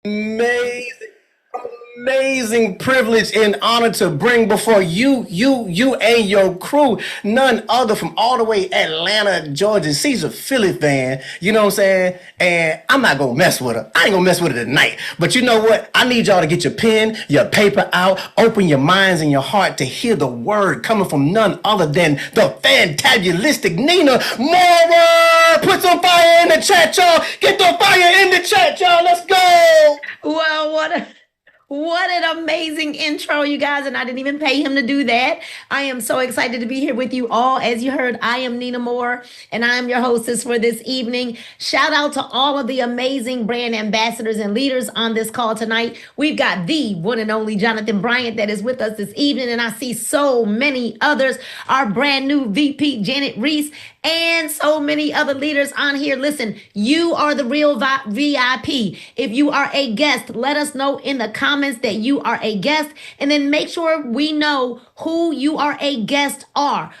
Amazing, amazing privilege and honor to bring before you and your crew none other from all the way Atlanta, Georgia. She's a Philly fan, you know what I'm saying? And I'm not gonna mess with her. I ain't gonna mess with her tonight. But you know what? I need y'all to get your pen, your paper out, open your minds and your heart to hear the word coming from none other than the fantabulistic Nina Mora. Put some fire in the chat, y'all. Get the fire in the chat, y'all. Let's go. Well, what an amazing intro, you guys, and I didn't even pay him to do that. I am so excited to be here with you all. As you heard, I am Nina Moore, and I am your hostess for this evening. Shout out to all of the amazing brand ambassadors and leaders on this call tonight. We've got the one and only Jonathan Bryant that is with us this evening, and I see so many others. Our brand new VP, Janet Reese, and so many other leaders on here. Listen, you are the real VIP. If you are a guest, let us know in the comments that you are a guest, and then make sure we know who you are a guest of.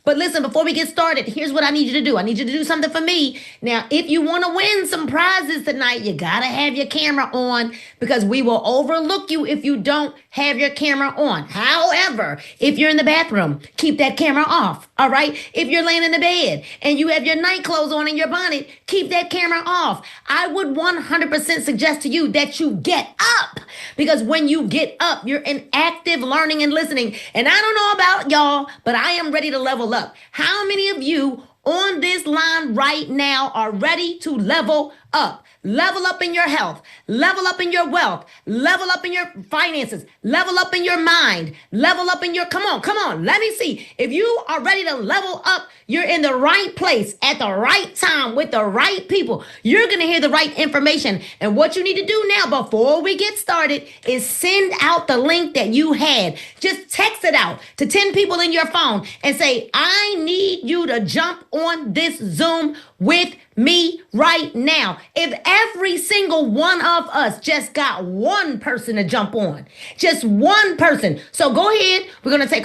But listen, before we get started, here's what I need you to do. I need you to do something for me. Now, if you want to win some prizes tonight, you got to have your camera on, because we will overlook you if you don't have your camera on. However, if you're in the bathroom, keep that camera off. All right. If you're laying in the bed and you have your night clothes on and your bonnet, keep that camera off. I would 100% suggest to you that you get up, because when you get up, you're in active learning and listening. And I don't know about y'all, but I am ready to level up. How many of you on this line right now are ready to level up? Level up in your health, level up in your wealth, level up in your finances, level up in your mind, level up in your, come on, let me see. If you are ready to level up, you're in the right place at the right time with the right people. You're going to hear the right information. And what you need to do now before we get started is send out the link that you had. Just text it out to 10 people in your phone and say, I need you to jump on this Zoom with me right now. If every single one of us just got one person to jump on, just one person. So go ahead. We're gonna take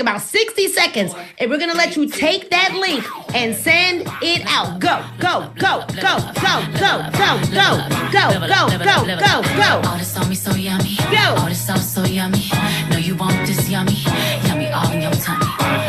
about 60 seconds, and we're gonna let you take that link and send it out. Go. All this on me so yummy. All this sauce so yummy. No, you want this yummy. Yummy all in your tummy.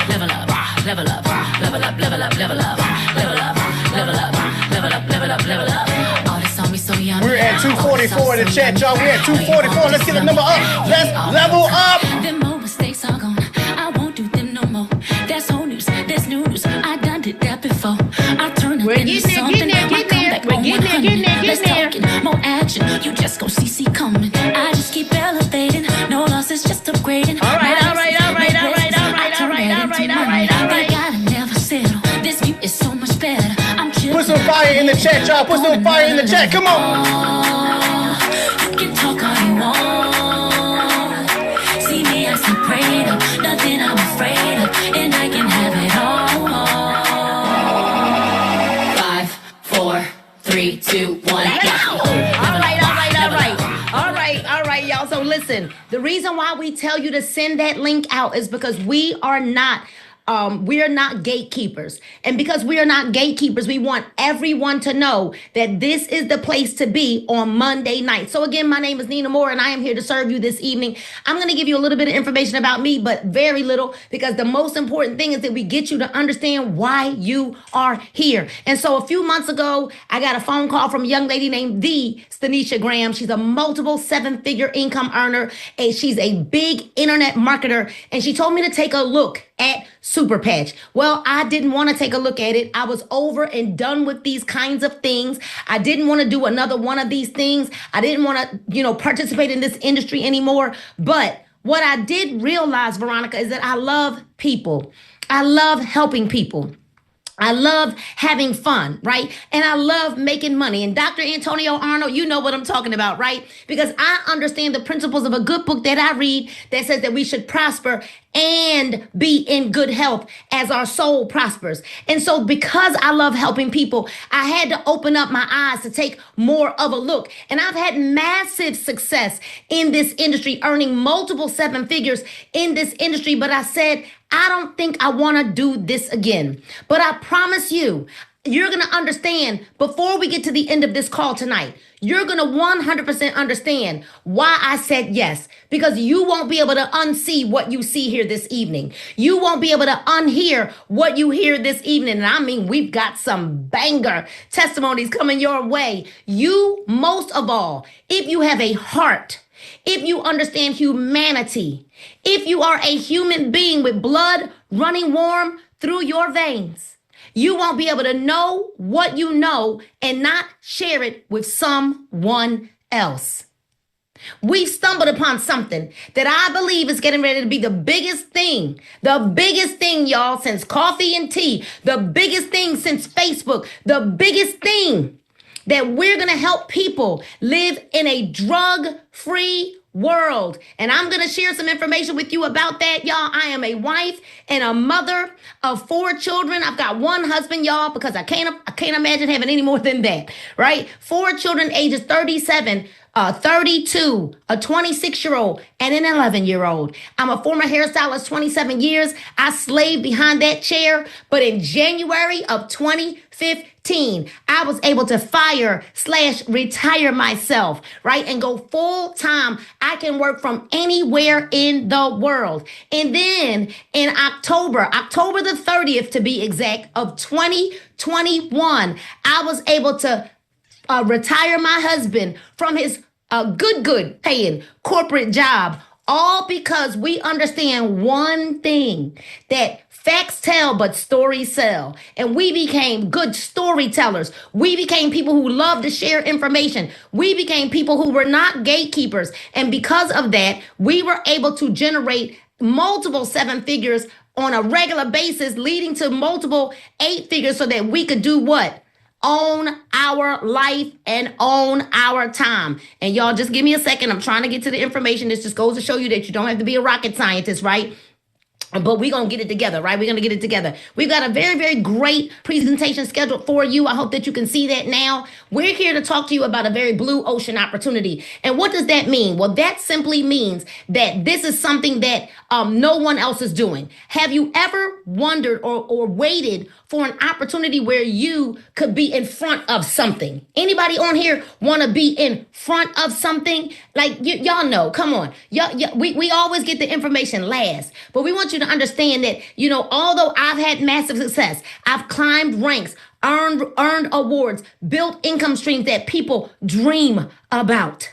Level up, level up, level up, level up, level up, level up, level up, level up, level up, level up. All this on me so yummy. We're at 244 in the chat, y'all. We're at 244. Let's get the number up. Let's level up. Them more mistakes are gone. I won't do them no more. That's old news. That's new news. I done did that before. I turn it into something. Let's talk it, more action. You just go see coming. I just keep elevating. No losses, just upgrading. All right. They gotta never settle. This view is so much better. I'm chilling. Put some fire in the chat, y'all. Put some fire in the chat. Come on. You can talk all you want. See me, I see prayed up. Nothing I'm afraid of. And I can have it all. 5, 4, 3, 2, 1. All right, y'all. So listen, the reason why we tell you to send that link out is because we are not gatekeepers. And because we are not gatekeepers, we want everyone to know that this is the place to be on Monday night. So again, my name is Nina Moore, and I am here to serve you this evening. I'm going to give you a little bit of information about me, but very little, because the most important thing is that we get you to understand why you are here. And so a few months ago, I got a phone call from a young lady named the Stanisha Graham. She's a multiple 7-figure income earner, and she's a big internet marketer. And she told me to take a look at SUPERPATCH. Well, I didn't want to take a look at it. I was over and done with these kinds of things. I didn't want to do another one of these things. I didn't want to, participate in this industry anymore. But what I did realize, Veronica, is that I love people. I love helping people. I love having fun, right? And I love making money. And Dr. Antonio Arnold, you know what I'm talking about, right? Because I understand the principles of a good book that I read that says that we should prosper and be in good health as our soul prospers. And so because I love helping people, I had to open up my eyes to take more of a look. And I've had massive success in this industry, earning multiple 7 figures in this industry. But I said, I don't think I want to do this again. But I promise you, you're going to understand before we get to the end of this call tonight. You're going to 100% understand why I said yes, because you won't be able to unsee what you see here this evening. You won't be able to unhear what you hear this evening. And I mean, we've got some banger testimonies coming your way. You, most of all, if you have a heart, if you understand humanity, if you are a human being with blood running warm through your veins, you won't be able to know what you know and not share it with someone else. We've stumbled upon something that I believe is getting ready to be the biggest thing, y'all, since coffee and tea, the biggest thing since Facebook, the biggest thing that we're going to help people live in a drug-free world. And I'm going to share some information with you about that, y'all. I am a wife and a mother of 4 children. I've got one husband, y'all, because I can't imagine having any more than that, right? 4 children, ages 37, 32, a 26-year-old, and an 11-year-old. I'm a former hairstylist, 27 years. I slaved behind that chair, but in January of 2015, I was able to fire/retire myself, right? And go full time. I can work from anywhere in the world. And then in October the 30th to be exact, of 2021, I was able to retire my husband from his good paying corporate job, all because we understand one thing, that facts tell, but stories sell. And we became good storytellers. We became people who love to share information. We became people who were not gatekeepers. And because of that, we were able to generate multiple 7 figures on a regular basis, leading to multiple 8 figures, so that we could do what? Own our life and own our time. And y'all, just give me a second. I'm trying to get to the information. This just goes to show you that you don't have to be a rocket scientist, right? But we're going to get it together, right? We're going to get it together. We've got a very, very great presentation scheduled for you. I hope that you can see that now. We're here to talk to you about a very blue ocean opportunity. And what does that mean? Well, that simply means that this is something that no one else is doing. Have you ever wondered or waited for an opportunity where you could be in front of something? Anybody on here want to be in front of something? Like, y'all know, come on. We always get the information last, but we want you to understand that, although I've had massive success, I've climbed ranks, earned awards, built income streams that people dream about.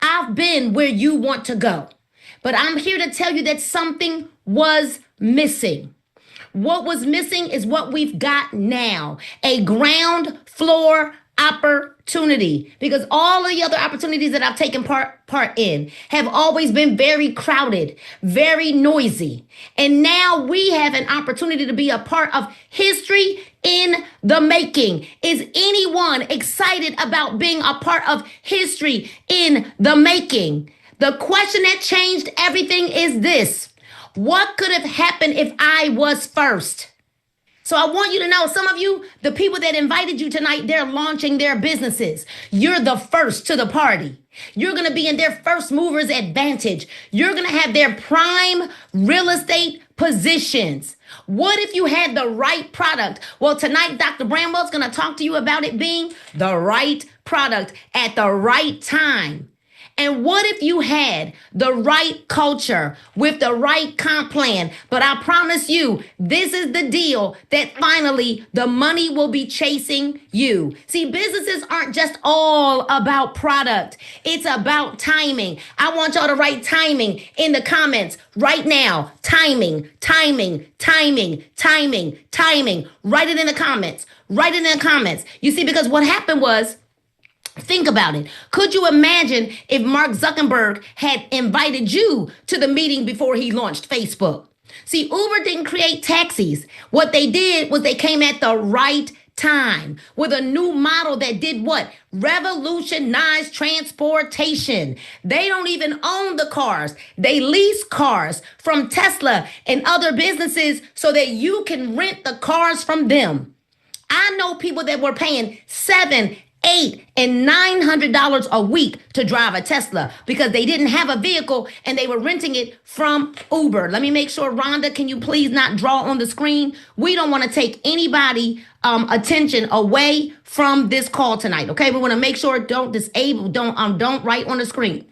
I've been where you want to go, but I'm here to tell you that something was missing. What was missing is what we've got now, a ground floor opportunity, because all of the other opportunities that I've taken part in have always been very crowded, very noisy. And now we have an opportunity to be a part of history in the making. Is anyone excited about being a part of history in the making? The question that changed everything is this: what could have happened if I was first? So I want you to know, some of you, the people that invited you tonight, they're launching their businesses. You're the first to the party. You're going to be in their first movers advantage. You're going to have their prime real estate positions. What if you had the right product? Well, tonight, Dr. Bramwell's going to talk to you about it being the right product at the right time. And what if you had the right culture with the right comp plan? But I promise you, this is the deal that finally the money will be chasing you. See, businesses aren't just all about product. It's about timing. I want y'all to write timing in the comments right now. Timing, timing, timing, timing, timing. Write it in the comments. Write it in the comments. You see, because what happened was, think about it. Could you imagine if Mark Zuckerberg had invited you to the meeting before he launched Facebook? See, Uber didn't create taxis. What they did was they came at the right time with a new model that did what? Revolutionized transportation. They don't even own the cars. They lease cars from Tesla and other businesses so that you can rent the cars from them. I know people that were paying $7,000, $800 and $900 a week to drive a Tesla because they didn't have a vehicle and they were renting it from Uber. Let me make sure, Rhonda, can you please not draw on the screen? We don't want to take anybody attention away from this call tonight. Okay, we want to make sure don't write on the screen.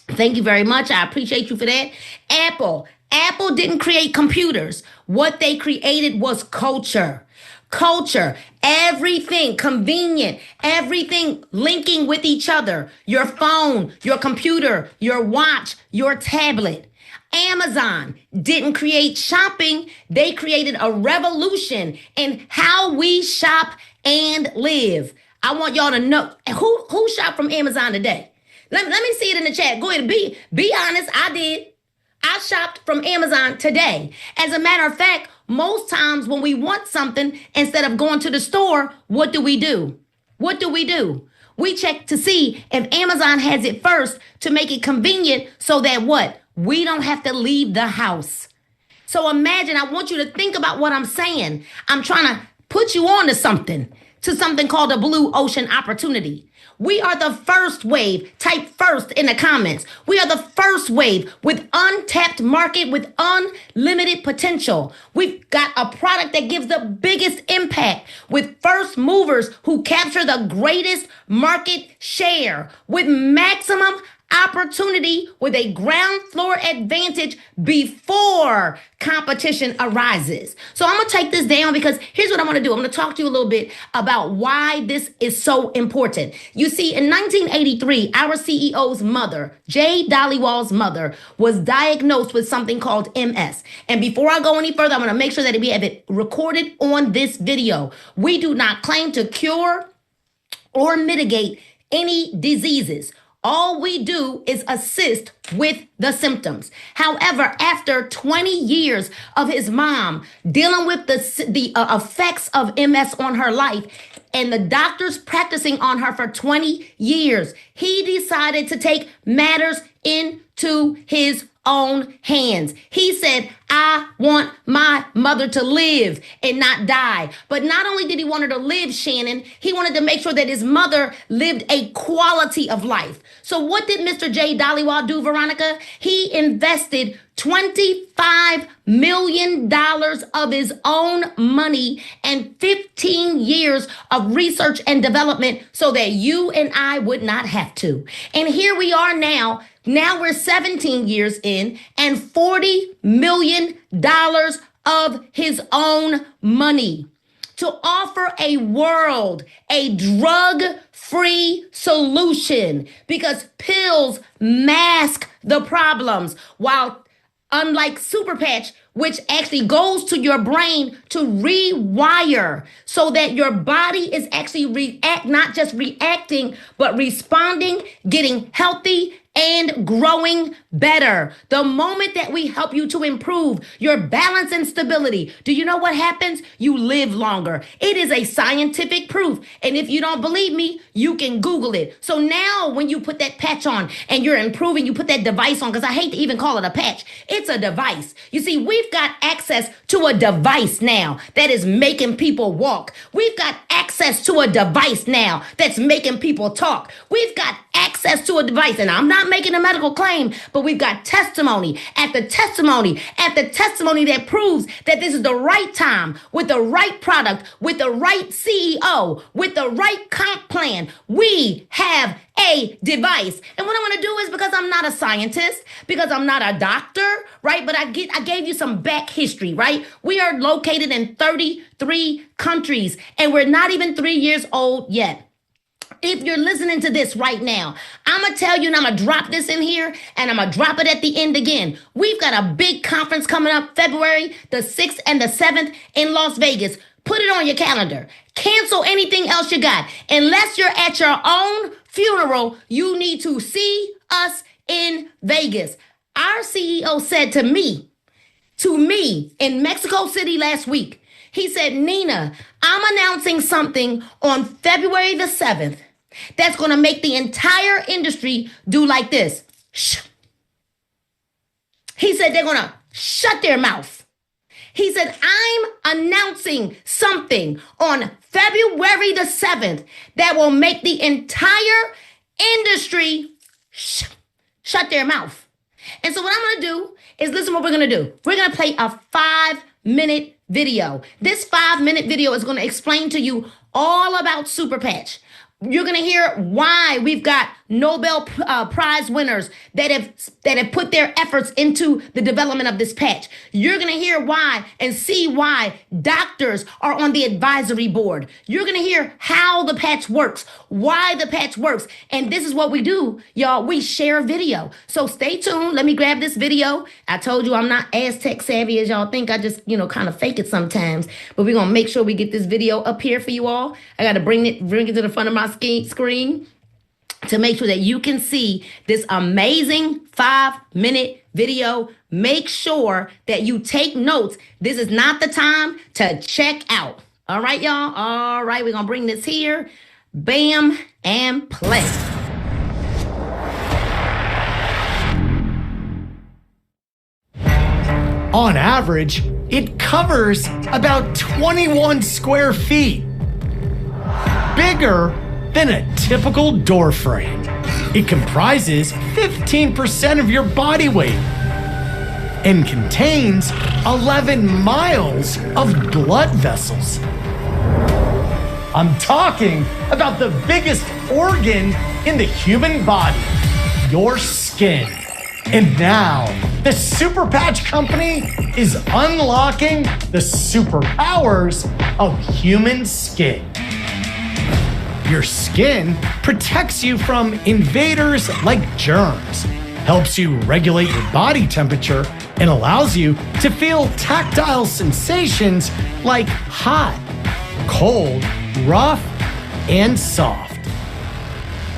Thank you very much. I appreciate you for that. Apple didn't create computers. What they created was culture. Culture, everything convenient, everything linking with each other. Your phone, your computer, your watch, your tablet. Amazon didn't create shopping. They created a revolution in how we shop and live. I want y'all to know who shopped from Amazon today. Let me see it in the chat. Go ahead, be honest. I did. I shopped from Amazon today. As a matter of fact, most times when we want something, instead of going to the store, what do we do? We check to see if Amazon has it first to make it convenient so that what? We don't have to leave the house. So imagine, I want you to think about what I'm saying. I'm trying to put you on to something called a blue ocean opportunity. We are the first wave. Type first in the comments. We are the first wave with untapped market, with unlimited potential. We've got a product that gives the biggest impact, with first movers who capture the greatest market share, with maximum opportunity, with a ground floor advantage before competition arises. So I'm going to take this down because here's what I want to do. I'm going to talk to you a little bit about why this is so important. You see, in 1983, our CEO's mother, Jay Dollywall's mother, was diagnosed with something called MS. And before I go any further, I'm going to make sure that we have it recorded on this video. We do not claim to cure or mitigate any diseases. All we do is assist with the symptoms. However, after 20 years of his mom dealing with the effects of MS on her life, and the doctors practicing on her for 20 years, he decided to take matters into his own hands. He said, I want my mother to live and not die. But not only did he want her to live, Shannon, he wanted to make sure that his mother lived a quality of life. So what did Mr. J. Dollywall do, Veronica? He invested $25 million of his own money and 15 years of research and development so that you and I would not have to. And here we are now. Now we're 17 years in and $40 million of his own money to offer a world a drug-free solution, because pills mask the problems, while unlike SUPERPATCH, which actually goes to your brain to rewire so that your body is actually not just reacting, but responding, getting healthy, and growing better. The moment that we help you to improve your balance and stability, do you know what happens? You live longer. It is a scientific proof. And if you don't believe me, you can Google it. So now when you put that patch on and you're improving, you put that device on, because I hate to even call it a patch. It's a device. You see, we've got access to a device now that is making people walk. We've got access to a device now that's making people talk. We've got access to a device, and I'm not making a medical claim, but we've got testimony after testimony after testimony that proves that this is the right time, with the right product, with the right CEO, with the right comp plan. We have a device. And what I want to do is, because I'm not a scientist, because I'm not a doctor, right? But I gave you some back history, right? We are located in 33 countries, and we're not even 3 years old yet. If you're listening to this right now, I'm going to tell you, and I'm going to drop this in here, and I'm going to drop it at the end again. We've got a big conference coming up February the 6th and the 7th in Las Vegas. Put it on your calendar. Cancel anything else you got. Unless you're at your own funeral, you need to see us in Vegas. Our CEO said to me in Mexico City last week, he said, Nina, I'm announcing something on February the 7th that's going to make the entire industry do like this. Shh. He said they're going to shut their mouth. He said, I'm announcing something on February the 7th, that will make the entire industry shut their mouth. And so what I'm going to do is listen what we're going to do. We're going to play a 5-minute video. This 5-minute video is going to explain to you all about SuperPatch. You're going to hear why we've got Nobel Prize winners that have put their efforts into the development of this patch. You're going to hear why and see why doctors are on the advisory board. You're going to hear how the patch works, why the patch works. And this is what we do, y'all. We share video. So stay tuned. Let me grab this video. I told you I'm not as tech savvy as y'all think. I just, kind of fake it sometimes. But we're going to make sure we get this video up here for you all. I got to bring it to the front of my screen to make sure that you can see this amazing 5-minute video. Make sure that you take notes. This is not the time to check out. All right, y'all? All right, we're going to bring this here. Bam, and play. On average, it covers about 21 square feet. Bigger than a typical door frame. It comprises 15% of your body weight and contains 11 miles of blood vessels. I'm talking about the biggest organ in the human body, your skin. And now, the SuperPatch Company is unlocking the superpowers of human skin. Your skin protects you from invaders like germs, helps you regulate your body temperature, and allows you to feel tactile sensations like hot, cold, rough, and soft.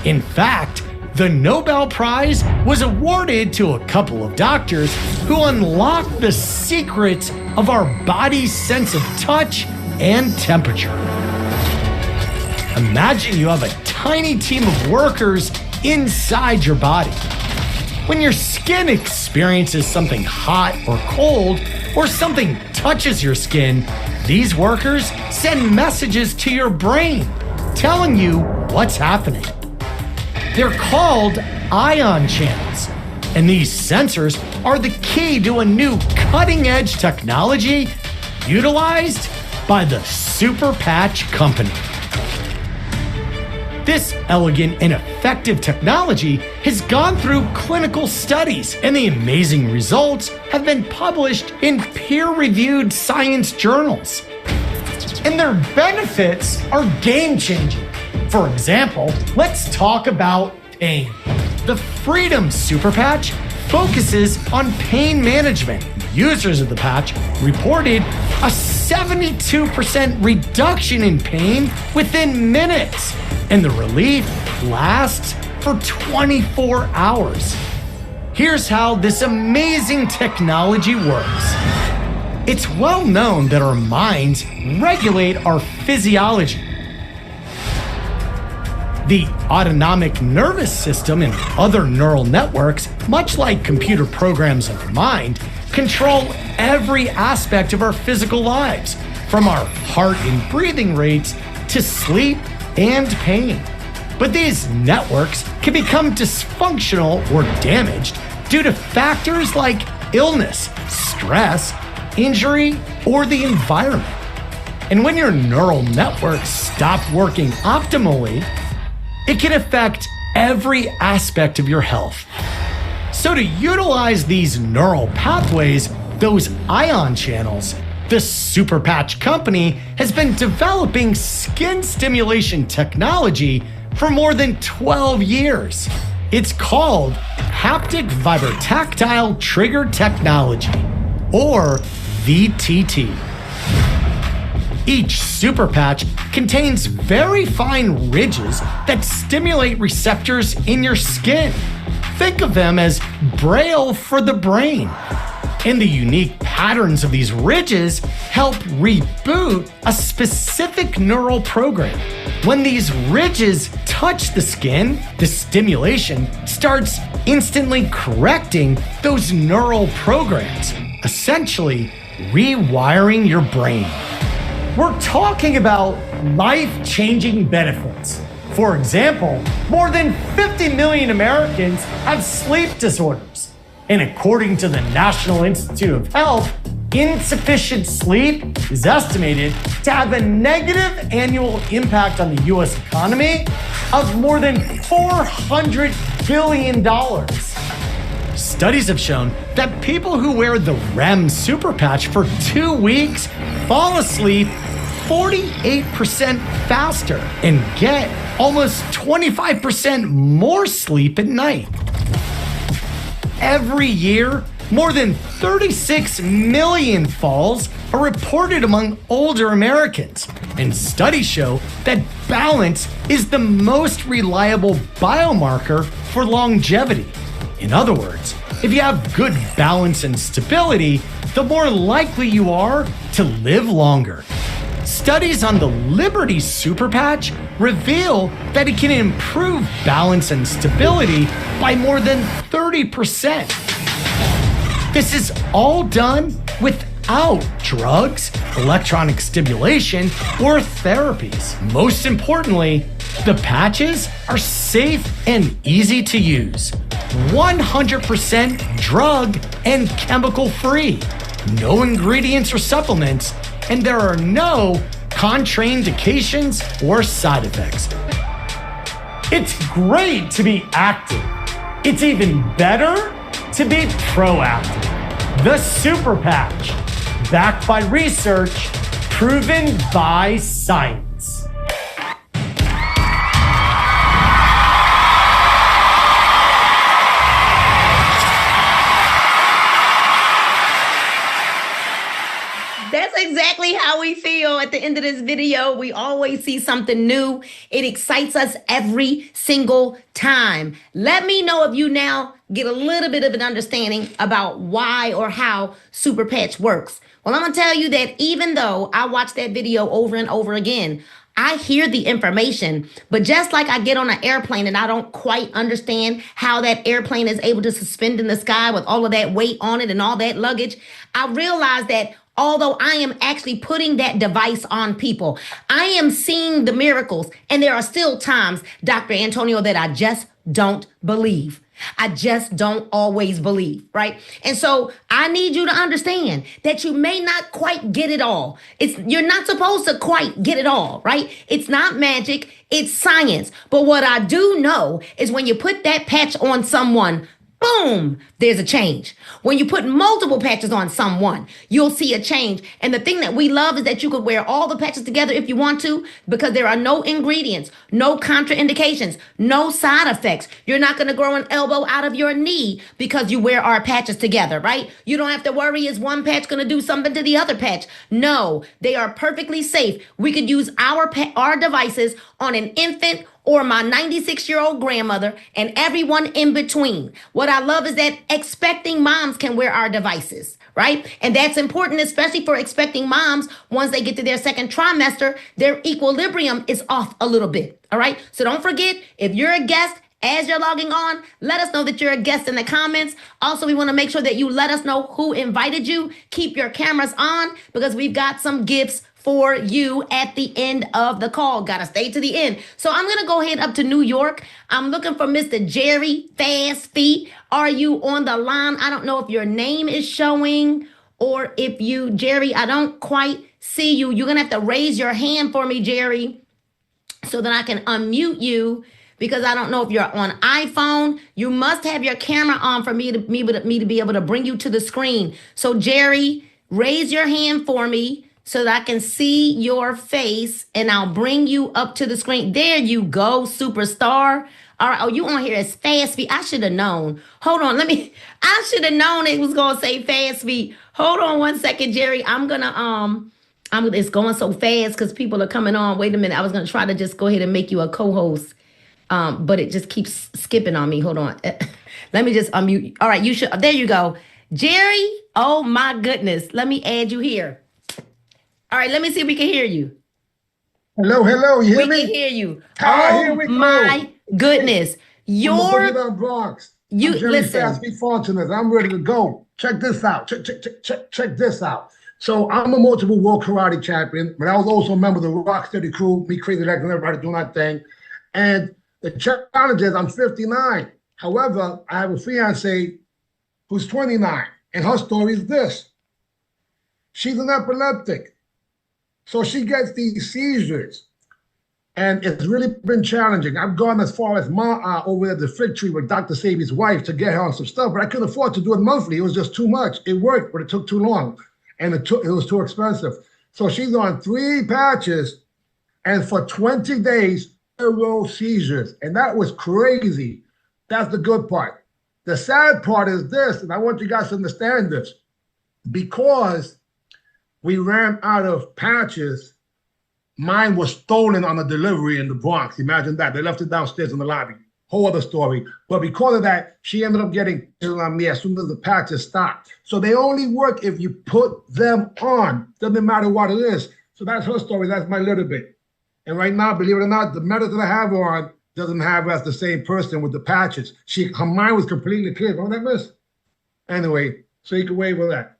In fact, the Nobel Prize was awarded to a couple of doctors who unlocked the secrets of our body's sense of touch and temperature. Imagine you have a tiny team of workers inside your body. When your skin experiences something hot or cold, or something touches your skin, these workers send messages to your brain telling you what's happening. They're called ion channels, and these sensors are the key to a new cutting-edge technology utilized by the SuperPatch Company. This elegant and effective technology has gone through clinical studies, and the amazing results have been published in peer-reviewed science journals. And their benefits are game-changing. For example, let's talk about pain. The Freedom SuperPatch focuses on pain management. Users of the patch reported a 72% reduction in pain within minutes, and the relief lasts for 24 hours. Here's how this amazing technology works. It's well known that our minds regulate our physiology. The autonomic nervous system and other neural networks, much like computer programs of the mind, control every aspect of our physical lives, from our heart and breathing rates to sleep and pain. But these networks can become dysfunctional or damaged due to factors like illness, stress, injury, or the environment. And when your neural networks stop working optimally, it can affect every aspect of your health. So to utilize these neural pathways, those ion channels, the SuperPatch Company has been developing skin stimulation technology for more than 12 years. It's called Haptic Vibrotactile Trigger Technology, or VTT. Each SuperPatch contains very fine ridges that stimulate receptors in your skin. Think of them as Braille for the brain. And the unique patterns of these ridges help reboot a specific neural program. When these ridges touch the skin, the stimulation starts instantly correcting those neural programs, essentially rewiring your brain. We're talking about life-changing benefits. For example, more than 50 million Americans have sleep disorders. And according to the National Institute of Health, insufficient sleep is estimated to have a negative annual impact on the US economy of more than $400 billion. Studies have shown that people who wear the REM super patch for 2 weeks fall asleep 48% faster and get almost 25% more sleep at night. Every year, more than 36 million falls are reported among older Americans, and studies show that balance is the most reliable biomarker for longevity. In other words, if you have good balance and stability, the more likely you are to live longer. Studies on the Liberty Super Patch reveal that it can improve balance and stability by more than 30%. This is all done without drugs, electronic stimulation, or therapies. Most importantly, the patches are safe and easy to use. 100% drug and chemical free. No ingredients or supplements, and there are no contraindications or side effects. It's great to be active. It's even better to be proactive. The Super Patch, backed by research, proven by science. That's exactly how we feel at the end of this video. We always see something new. It excites us every single time. Let me know if you now get a little bit of an understanding about why or how Super Patch works. Well, I'm going to tell you that even though I watch that video over and over again, I hear the information, but just like I get on an airplane and I don't quite understand how that airplane is able to suspend in the sky with all of that weight on it and all that luggage, I realize that although I am actually putting that device on people, I am seeing the miracles. And there are still times, Dr. Antonio, that I just don't believe. I just don't always believe, right? And so I need you to understand that you may not quite get it all. You're not supposed to quite get it all, right? It's not magic, it's science. But what I do know is when you put that patch on someone, boom, there's a change. When you put multiple patches on someone, you'll see a change. And the thing that we love is that you could wear all the patches together if you want to, because there are no ingredients, no contraindications, no side effects. You're not going to grow an elbow out of your knee because you wear our patches together, right? You don't have to worry, is one patch going to do something to the other patch? No, they are perfectly safe. We could use our devices on an infant or my 96-year-old grandmother and everyone in between. What I love is that expecting moms can wear our devices, right? And that's important, especially for expecting moms. Once they get to their second trimester, their equilibrium is off a little bit, all right? So don't forget, if you're a guest, as you're logging on, let us know that you're a guest in the comments. Also, we want to make sure that you let us know who invited you. Keep your cameras on because we've got some gifts for you at the end of the call. Gotta stay to the end. So I'm gonna go ahead up to New York. I'm looking for Mr. Jerry Fast Feet. Are you on the line? I don't know if your name is showing or if you, Jerry, I don't quite see you. You're gonna have to raise your hand for me, Jerry, so that I can unmute you, because I don't know if you're on iPhone. You must have your camera on for me to be able to bring you to the screen. So Jerry, raise your hand for me so that I can see your face and I'll bring you up to the screen. There you go, superstar. All right, oh, you on here as Fast Feet. I should have known. Hold on, I should have known it was gonna say Fast Feet. Hold on one second, Jerry. It's going so fast because people are coming on. Wait a minute, I was gonna try to just go ahead and make you a co-host. But it just keeps skipping on me. Hold on. Let me just unmute. All right, there you go. Jerry, oh my goodness. Let me add you here. All right, let me see if we can hear you. Hello, you hear me? We can hear you. Here we go. My goodness. I'm Bronx. You I'm Jerry listen. Fast Be Fortunate. I'm ready to go. Check this out. Check this out. So I'm a multiple world karate champion, but I was also a member of the Rocksteady crew, me, Crazy Legs, and everybody doing that thing. And the challenge is I'm 59. However, I have a fiance who's 29, and her story is this. She's an epileptic. So she gets these seizures, and it's really been challenging. I've gone as far as over at the Fig Tree with Dr. Sabi's wife to get her on some stuff, but I couldn't afford to do it monthly. It was just too much. It worked, but it took too long, and it was too expensive. So she's on 3 patches, and for 20 days, 0 seizures, and that was crazy. That's the good part. The sad part is this, and I want you guys to understand this, because we ran out of patches. Mine was stolen on a delivery in the Bronx. Imagine that. They left it downstairs in the lobby. Whole other story. But because of that, she ended up getting on me as soon as the patches stopped. So they only work if you put them on. Doesn't matter what it is. So that's her story. That's my little bit. And right now, believe it or not, the medicine I have her on doesn't have her as the same person with the patches. Her mind was completely clear. Don't that miss? Anyway, so you can wave on that.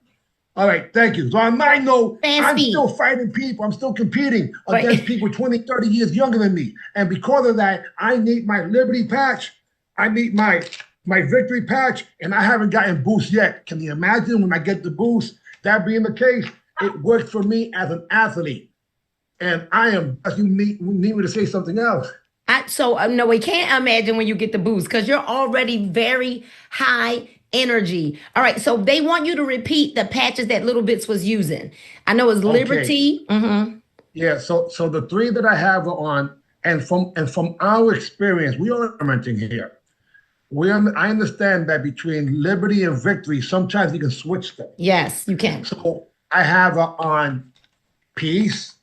All right, thank you. So on my note, I'm still fighting people. I'm still competing against people 20, 30 years younger than me. And because of that, I need my Liberty patch. I need my victory patch, and I haven't gotten boost yet. Can you imagine when I get the boost? That being the case, it worked for me as an athlete. And I am, you need me to say something else. No, we can't imagine when you get the boost because you're already very high energy. All right, so they want you to repeat the patches that Little Bits was using. I know it's Liberty. Mm-hmm. Yeah, so the 3 that I have are on, and from our experience, we are implementing here. I understand that between Liberty and Victory, sometimes you can switch them. Yes, you can. So I have on peace,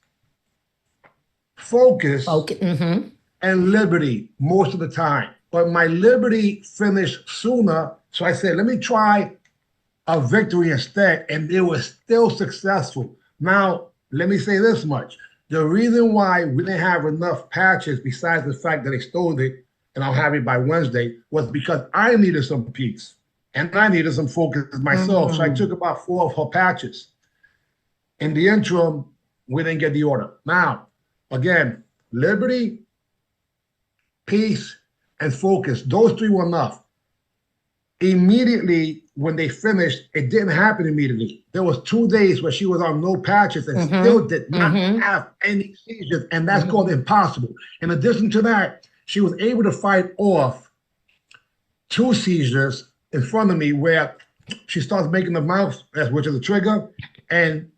focus, and Liberty most of the time. But my Liberty finished sooner, so I said, let me try a Victory instead, and it was still successful. Now, let me say this much. The reason why we didn't have enough patches, besides the fact that they stole it, and I'll have it by Wednesday, was because I needed some peace, and I needed some focus myself. So I took about 4 of her patches. In the interim, we didn't get the order. Now, again, Liberty, peace, and focus. Those 3 were enough. Immediately, when they finished, it didn't happen immediately. There was 2 days where she was on no patches and still did not have any seizures, and that's called impossible. In addition to that, she was able to fight off 2 seizures in front of me where she starts making the mouth, which is a trigger, and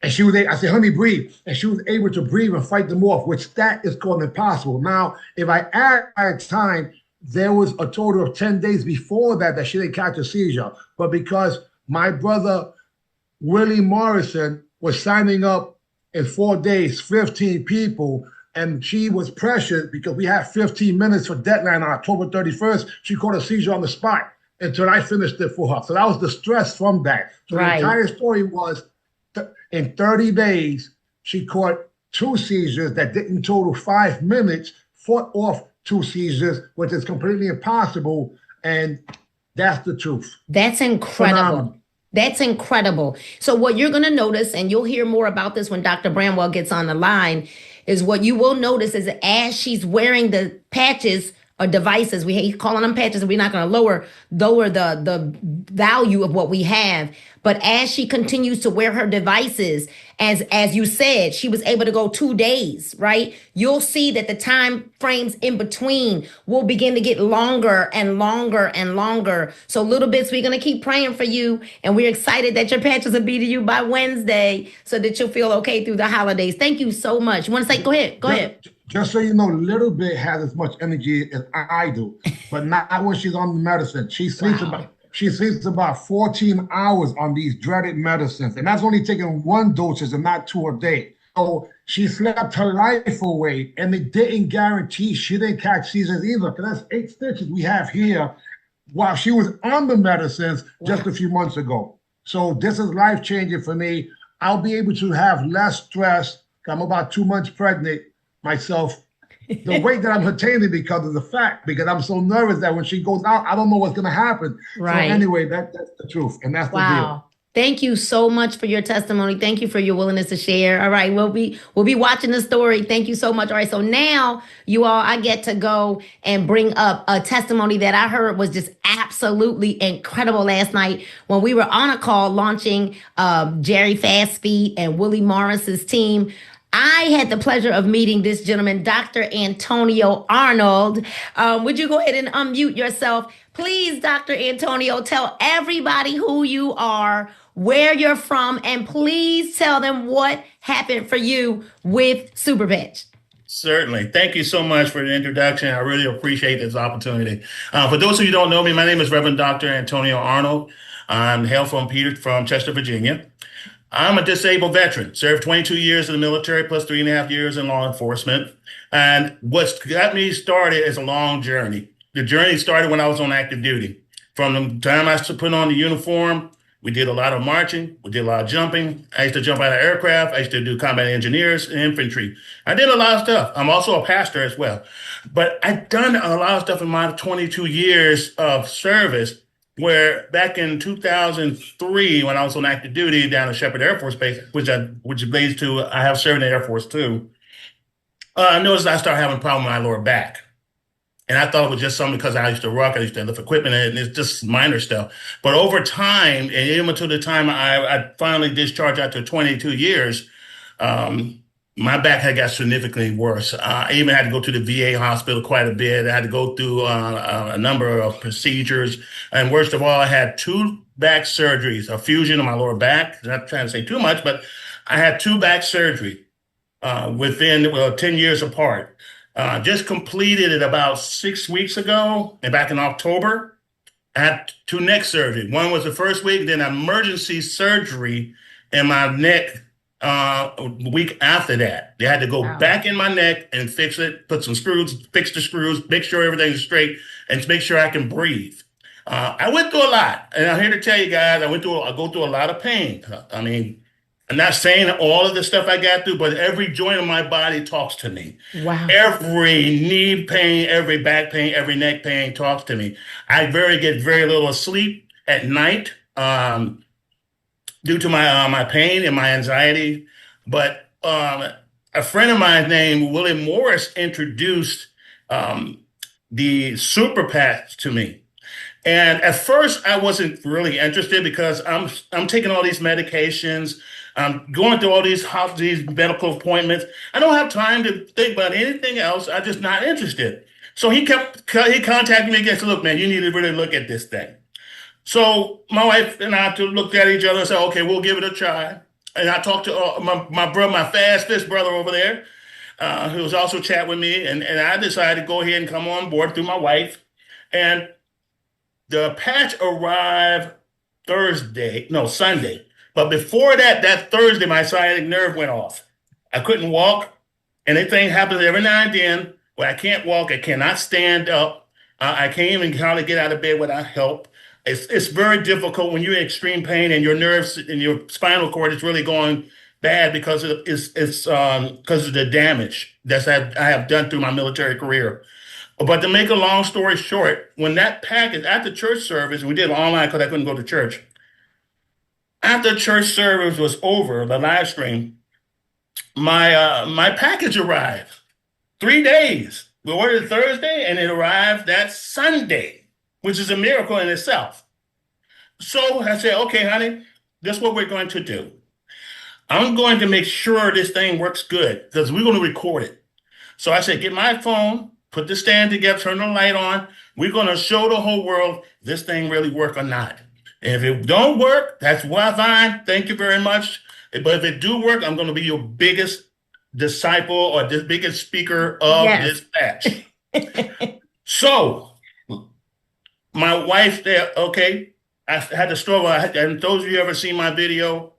she was able, I said, honey, breathe. And she was able to breathe and fight them off, which that is called impossible. Now, if I add time, there was a total of 10 days before that she didn't catch a seizure. But because my brother, Willie Morrison, was signing up in 4 days, 15 people, and she was pressured because we had 15 minutes for deadline on October 31st, she caught a seizure on the spot until I finished it for her. So that was the stress from that. So the entire story was, in 30 days, she caught 2 seizures that didn't total 5 minutes, fought off 2 seizures, which is completely impossible. And that's the truth. That's incredible. Phenomenal. That's incredible. So what you're going to notice, and you'll hear more about this when Dr. Bramwell gets on the line, is what you will notice is as she's wearing the patches or devices, we hate calling them patches, and we're not going to lower the value of what we have. But as she continues to wear her devices, as you said, she was able to go 2 days, right? You'll see that the time frames in between will begin to get longer and longer and longer. So Little Bits, we're going to keep praying for you. And we're excited that your patches will be to you by Wednesday so that you'll feel okay through the holidays. Thank you so much. You want to say, go ahead. Just so you know, Little Bit has as much energy as I do, but not when she's on the medicine. She sleeps about 14 hours on these dreaded medicines, and that's only taking 1 dosage and not 2 a day. So she slept her life away, and it didn't guarantee she didn't catch seizures either, because that's 8 stitches we have here while she was on the medicines just a few months ago. So this is life-changing for me. I'll be able to have less stress. I'm about 2 months pregnant myself. The weight that I'm attaining because of the fact, because I'm so nervous that when she goes out, I don't know what's going to happen. Right. So anyway, that's the truth, and that's the deal. Thank you so much for your testimony. Thank you for your willingness to share. All right, we'll be watching the story. Thank you so much. All right, so now you all, I get to go and bring up a testimony that I heard was just absolutely incredible last night when we were on a call launching Jerry Fast Feet and Willie Morris's team. I had the pleasure of meeting this gentleman, Dr. Antonio Arnold. Would you go ahead and unmute yourself? Please, Dr. Antonio, tell everybody who you are, where you're from, and please tell them what happened for you with SuperPatch. Certainly. Thank you so much for the introduction. I really appreciate this opportunity. For those of you who don't know me, my name is Reverend Dr. Antonio Arnold. I'm hail from Chester, Virginia. I'm a disabled veteran, served 22 years in the military plus 3.5 years in law enforcement. And what's got me started is a long journey. The journey started when I was on active duty. From the time I put on the uniform, we did a lot of marching. We did a lot of jumping. I used to jump out of aircraft. I used to do combat engineers and infantry. I did a lot of stuff. I'm also a pastor as well. But I've done a lot of stuff in my 22 years of service, where back in 2003, when I was on active duty down at Shepherd Air Force Base, which leads to I have served in the Air Force too, I noticed I started having a problem with my lower back. And I thought it was just something because I used to rock, I used to lift equipment, and it's just minor stuff. But over time, and even until the time I finally discharged after 22 years, my back had got significantly worse. I even had to go to the VA hospital quite a bit. I had to go through a number of procedures. And worst of all, I had 2 back surgeries, a fusion of my lower back. Not trying to say too much, but I had 2 back surgery within 10 years apart. Just completed it about 6 weeks ago, and back in October, I had 2 neck surgery. One was the first week, then emergency surgery in my neck week after that. They had to go back in my neck and fix it, put some screws, fix the screws, make sure everything's straight, and make sure I can breathe. I went through a lot, and I'm here to tell you guys, I go through a lot of pain. I mean, I'm not saying all of the stuff I got through, but every joint of my body talks to me. Wow. Every knee pain, every back pain, every neck pain talks to me. I get very little sleep at night due to my pain and my anxiety. But a friend of mine named Willie Morris introduced the SuperPatch to me. And at first, I wasn't really interested because I'm taking all these medications. I'm going through all these medical appointments. I don't have time to think about anything else. I'm just not interested. So he contacted me again and said, look, man, you need to really look at this thing. So my wife and I looked at each other and said, okay, we'll give it a try. And I talked to my brother, my fastest brother over there, who was also chatting with me. And I decided to go ahead and come on board through my wife. And the patch arrived Sunday. But before that Thursday, my sciatic nerve went off. I couldn't walk. Anything happens every now and then where I can't walk. I cannot stand up. I can't even hardly get out of bed without help. It's very difficult when you're in extreme pain and your nerves and your spinal cord is really going bad because of the damage that I have done through my military career. But to make a long story short, when that package at the church service, we did it online because I couldn't go to church. After church service was over, the live stream, my package arrived. 3 days. We ordered Thursday, and it arrived that Sunday, which is a miracle in itself. So I said, okay, honey, this is what we're going to do. I'm going to make sure this thing works good because we're going to record it. So I said, get my phone, put the stand together, turn the light on. We're going to show the whole world this thing really work or not. And if it don't work, that's fine. Thank you very much. But if it do work, I'm going to be your biggest disciple or the biggest speaker of this patch. So my wife there, okay, I had to struggle. And those of you ever seen my video,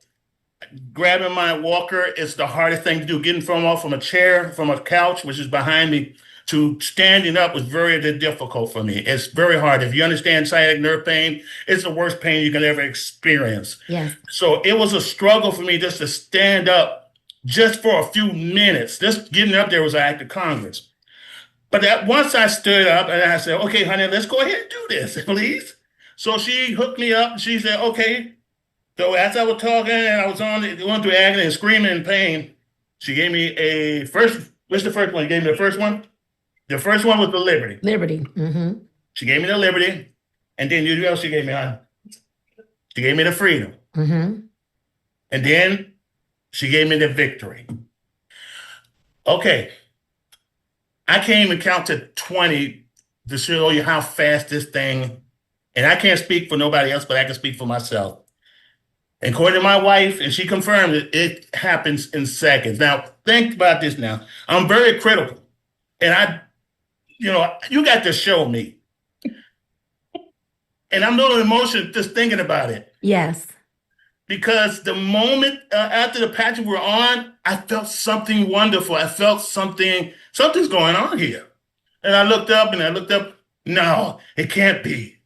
grabbing my walker is the hardest thing to do. Getting from a chair, from a couch, which is behind me, to standing up was very difficult for me. It's very hard. If you understand sciatic nerve pain, it's the worst pain you can ever experience. Yes. So it was a struggle for me just to stand up just for a few minutes. Just getting up there was an act of Congress. But once I stood up and I said, okay, honey, let's go ahead and do this, please. So she hooked me up. She said, okay, So as I was talking and I was going through agony and screaming in pain, she gave me a first. What's the first one? You gave me the first one? The first one was the Liberty. Liberty. Mm-hmm. She gave me the Liberty. And then you know what else she gave me, hon? She gave me the Freedom. Mm-hmm. And then she gave me the Victory. Okay. I can't even count to 20 to show you how fast this thing, and I can't speak for nobody else, but I can speak for myself. And according to my wife, and she confirmed it, it happens in seconds. Now, think about this now. I'm very critical. And you got to show me. And I'm a little emotional just thinking about it. Yes. Because the moment after the patch we were on, I felt something wonderful. I felt something's going on here. And I looked up. No, it can't be.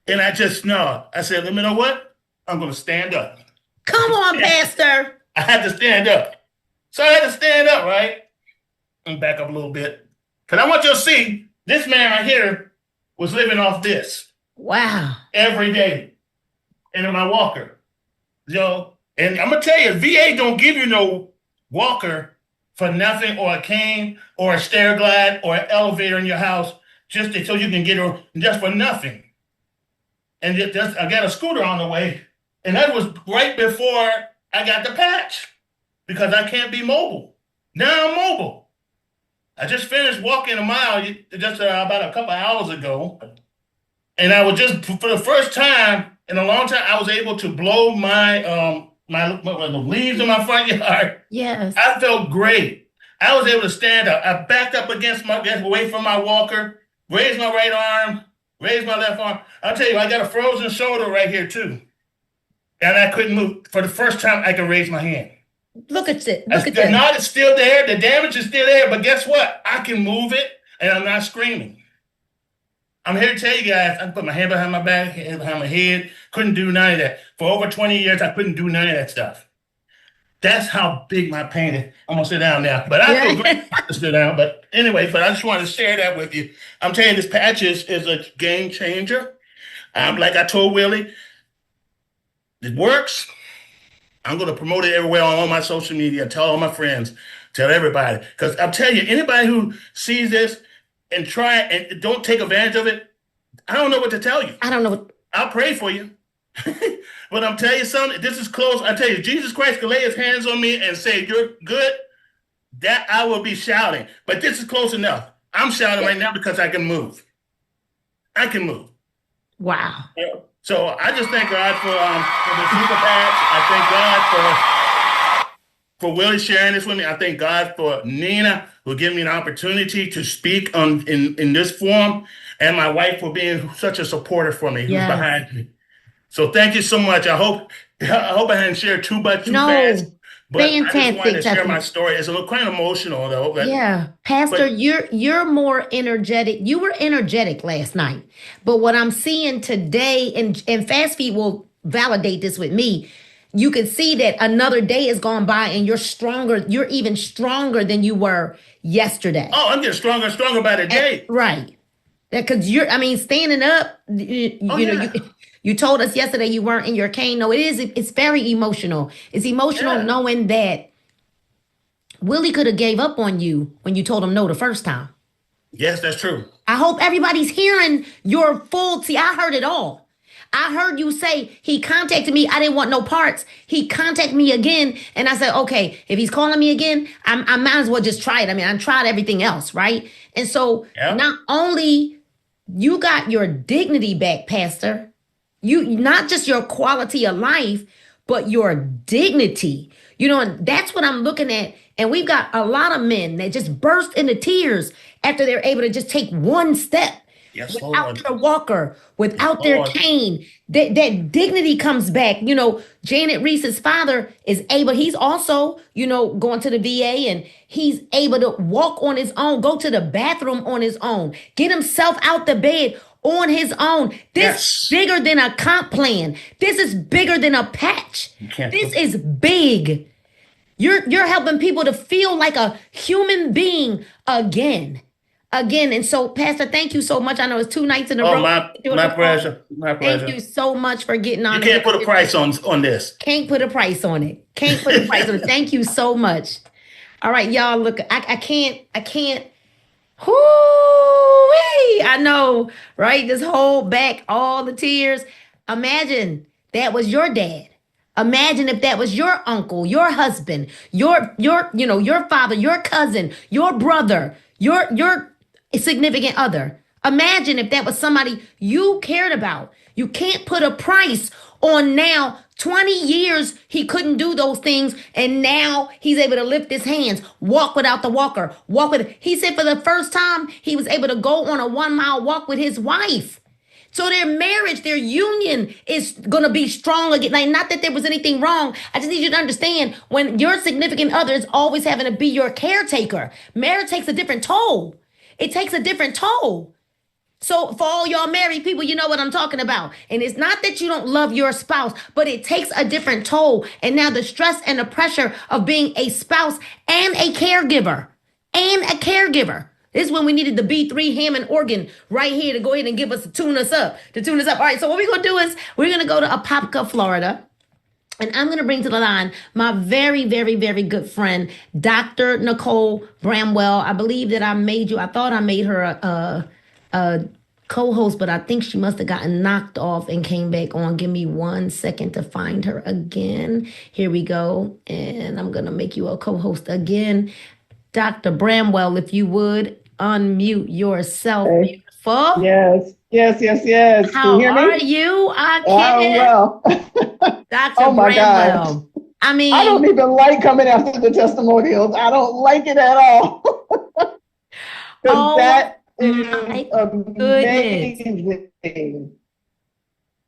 And I just know. I said, let me know what? I'm going to stand up. Come on, Pastor. I had to stand up. So I had to stand up, right? And back up a little bit. Because I want you to see, this man right here was living off this. Wow. Every day. And in my walker. And I'm going to tell you, VA don't give you no walker for nothing, or a cane, or a stair glide, or an elevator in your house, just so you can get her just for nothing. And I got a scooter on the way, and that was right before I got the patch, because I can't be mobile. Now I'm mobile. I just finished walking a mile just about a couple hours ago, and I was just, for the first time in a long time, I was able to blow my the leaves in my front yard. Yes. I felt great. I was able to stand up. I backed up away from my walker, raised my right arm, raised my left arm. I'll tell you, I got a frozen shoulder right here too. And I couldn't move. For the first time, I could raise my hand. Look at it. The knot is still there. The damage is still there. But guess what? I can move it, and I'm not screaming. I'm here to tell you guys, I put my hand behind my back, hand behind my head. Couldn't do none of that. For over 20 years, I couldn't do none of that stuff. That's how big my pain is. I'm going to sit down now. But I feel great to sit down. But anyway, I just wanted to share that with you. I'm telling you, this patch is a game changer. Like I told Willie, it works. I'm going to promote it everywhere on all my social media. Tell all my friends. Tell everybody. Because I'm telling you, anybody who sees this and try and don't take advantage of it, I don't know what to tell you. I don't know. I'll pray for you. But I'm telling you something, this is close. I tell you, Jesus Christ can lay his hands on me and say, you're good, that I will be shouting. But this is close enough. I'm shouting right now because I can move. I can move. Wow. So I just thank God for the super patch. I thank God for Willie sharing this with me. I thank God for Nina, who gave me an opportunity to speak in this forum, and my wife for being such a supporter for me, who's behind me. So thank you so much. I hope I hadn't shared too much too fast. But fantastic. I just wanted to share my story. It's a little kind of emotional though. Pastor, you're more energetic. You were energetic last night. But what I'm seeing today, and Fast Feed will validate this with me, you can see that another day has gone by and you're stronger. You're even stronger than you were yesterday. Oh, I'm getting stronger and stronger by the day. Right. Because standing up, you told us yesterday you weren't in your cane. No, it's very emotional. It's emotional knowing that Willie could have gave up on you when you told him no the first time. Yes, that's true. I hope everybody's hearing your full. See, I heard it all. I heard you say he contacted me. I didn't want no parts. He contacted me again. And I said, okay, if he's calling me again, I might as well just try it. I mean, I tried everything else, right? And so not only you got your dignity back, Pastor, you not just your quality of life, but your dignity. And that's what I'm looking at. And we've got a lot of men that just burst into tears after they're able to just take one step. Yes, without Lord. their walker, without their cane, that dignity comes back. Janet Reese's father is able, he's also, going to the VA, and he's able to walk on his own, go to the bathroom on his own, get himself out the bed on his own. This is bigger than a comp plan. This is bigger than a patch. This is big. You're helping people to feel like a human being again. again. And so, Pastor, thank you so much. I know it's 2 nights in a row. My pleasure. My pleasure. Thank you so much for getting on. You can't put a price on this. Can't put a price on it. Can't put a price on it. Thank you so much. All right, y'all. Look, I can't. Whoo-wee. I know, right? Just hold back all the tears. Imagine that was your dad. Imagine if that was your uncle, your husband, your father, your cousin, your brother, your significant other. Imagine if that was somebody you cared about. You can't put a price on now. 20 years he couldn't do those things, and now he's able to lift his hands, walk without the walker, walk with. He said for the first time he was able to go on a 1-mile walk with his wife. So their marriage, their union is going to be strong again. Like, not that there was anything wrong. I just need you to understand, when your significant other is always having to be your caretaker, marriage takes a different toll. It takes a different toll. So for all y'all married people, you know what I'm talking about. And it's not that you don't love your spouse, but it takes a different toll. And now the stress and the pressure of being a spouse and a caregiver, This is when we needed the B3 Hammond organ right here to go ahead and give us, to tune us up. All right, so what we're going to do is we're going to go to Apopka, Florida. And I'm going to bring to the line my very, very, very good friend, Dr. Nicole Bramwell. I believe that I thought I made her a co-host, but I think she must have gotten knocked off and came back on. Give me 1 second to find her again. Here we go. And I'm going to make you a co-host again. Dr. Bramwell, if you would unmute yourself. Okay. Beautiful. Yes. How Can you hear me? are you? I Oh, can't. well. Dr. Oh, my Bramwell. God. I mean, I don't even like coming after the testimonials. I don't like it at all. Oh, that is my amazing.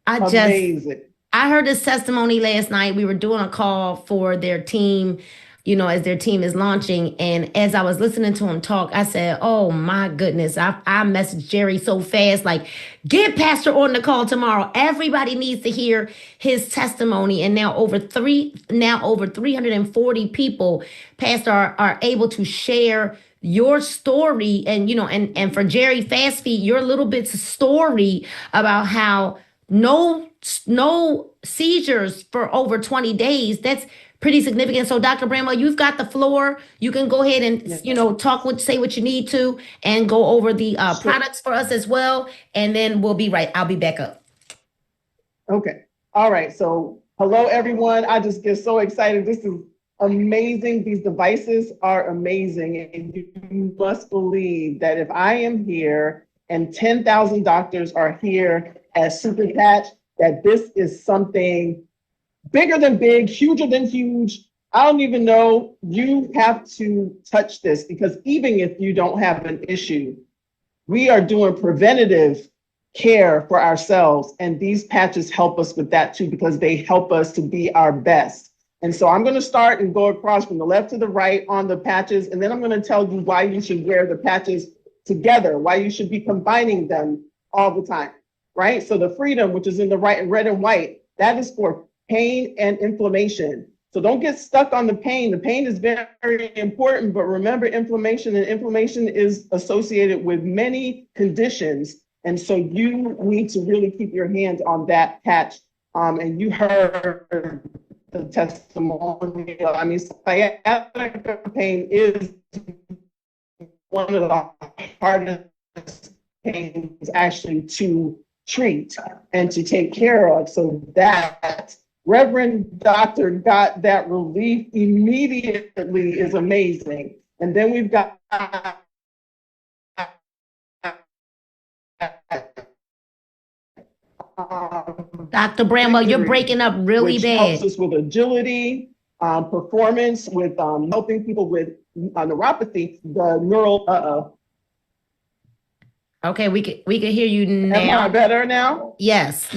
Amazing. I heard this testimony last night. We were doing a call for their team, as their team is launching. And as I was listening to him talk, I said, oh my goodness, I messaged Jerry so fast, like, get Pastor on the call tomorrow. Everybody needs to hear his testimony. And now over 340 people, Pastor, are able to share your story. And, and for Jerry Fast Feet, your little bits of story about how no seizures for over 20 days. That's pretty significant. So Dr. Bramwell, you've got the floor. You can go ahead and, say what you need to, and go over the products for us as well. And then I'll be back up. Okay. All right. So hello, everyone. I just get so excited. This is amazing. These devices are amazing. And you must believe that if I am here and 10,000 doctors are here at SuperPatch, that this is something bigger than big, huger than huge. I don't even know. You have to touch this, because even if you don't have an issue, we are doing preventative care for ourselves. And these patches help us with that too, because they help us to be our best. And so I'm going to start and go across from the left to the right on the patches. And then I'm going to tell you why you should wear the patches together, why you should be combining them all the time, right? So the Freedom, which is in the right, red and white, that is for pain and inflammation. So don't get stuck on the pain. The pain is very important, but remember, inflammation is associated with many conditions. And so you need to really keep your hands on that patch. And you heard the testimonial. I mean, sciatica pain is one of the hardest pains actually to treat and to take care of. So that Reverend Doctor got that relief immediately is amazing. And then we've got Dr. Bramwell, you're breaking up really bad. Helps us with agility, performance, with helping people with neuropathy, the neural. Okay, we can hear you now. Am I better now? Yes.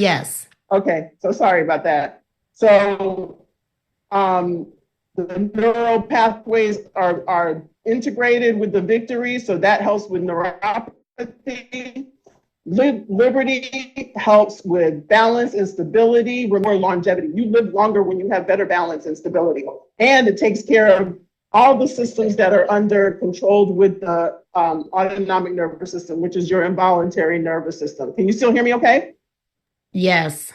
Okay, so sorry about that. So the neural pathways are integrated with the Victory, so that helps with neuropathy. Liberty helps with balance and stability, more longevity. You live longer when you have better balance and stability. And it takes care of all the systems that are under controlled with the autonomic nervous system, which is your involuntary nervous system. Can you still hear me okay? Yes.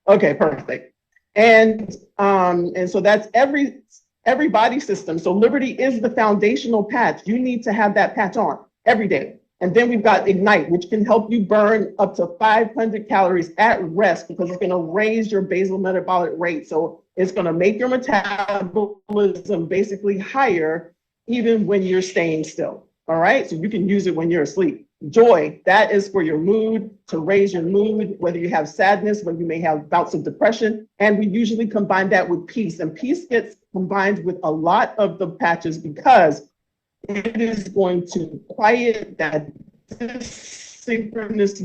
Okay, perfect. And so that's every body system. So Liberty is the foundational patch. You need to have that patch on every day. And then we've got Ignite, which can help you burn up to 500 calories at rest because it's going to raise your basal metabolic rate. So it's going to make your metabolism basically higher even when you're staying still. All right. So you can use it when you're asleep. Joy, that is for your mood, to raise your mood, whether you have sadness, whether you may have bouts of depression. And we usually combine that with peace. And peace gets combined with a lot of the patches because it is going to quiet that synchronous